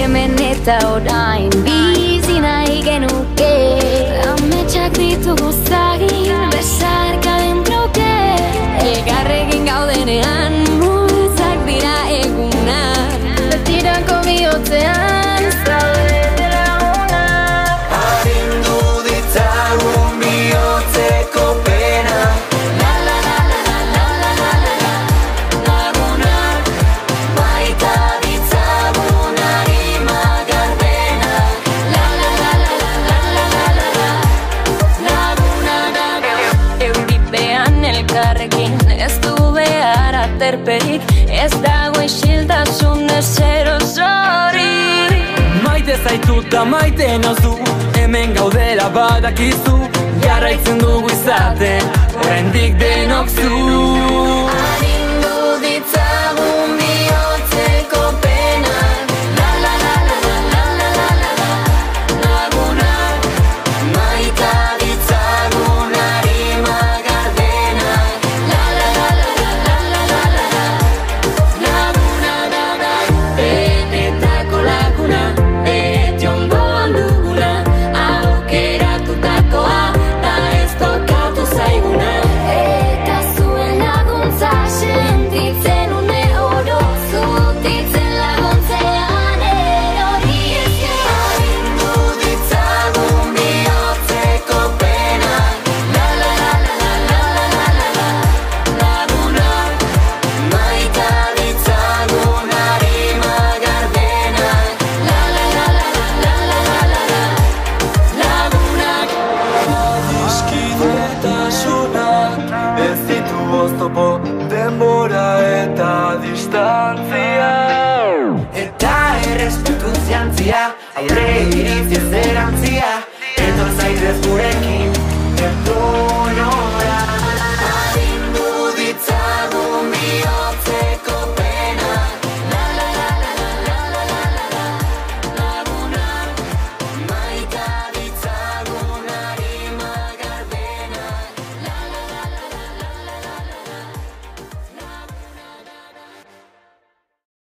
Hemen eta orain bizi nahi genuke, ametsak ditugu zagin besarka den bloke. Elkarrekin gaudenean multzak dira egunak, betirako bihotzean zaudete lagunak. Arindu ditzagun bihotzeko pena, La la la la la la la la la lagunak, baita ditzagun arima gardena. La la la la la la la la la lagunak. Euripean elkarrekin ez du behar aterperik, ez dago isiltasun ezer osorik. maite zaitut da maite nauzu, hemen gaudela badakizu, jarraitzen dugu izaten, oraindik denok zu. Arindu ditzagun bihotzeko pena, la la la la la la la la la lagunak, maita ditzagun arima gardena. La la la la la la la la la lagunak. Benetako laguna, beti ondoan duguna, aukeratutakoa da ez tokatu zaiguna. Eta zuen laguntza sentitzen une oro, zutitzen laguntzean erori ezkero. Arindu ditzagun bihotzeko pena, la la la la la la la la la lagunak, maita ditzagun arima gardena. La la la la la la la la la lagunak. Adiskidetasunak ez ditu oztopo, denbora eta distantzia. Eta errespetu ziantzia, aurre iritzi ez erantzia, etor zaitez gurekin.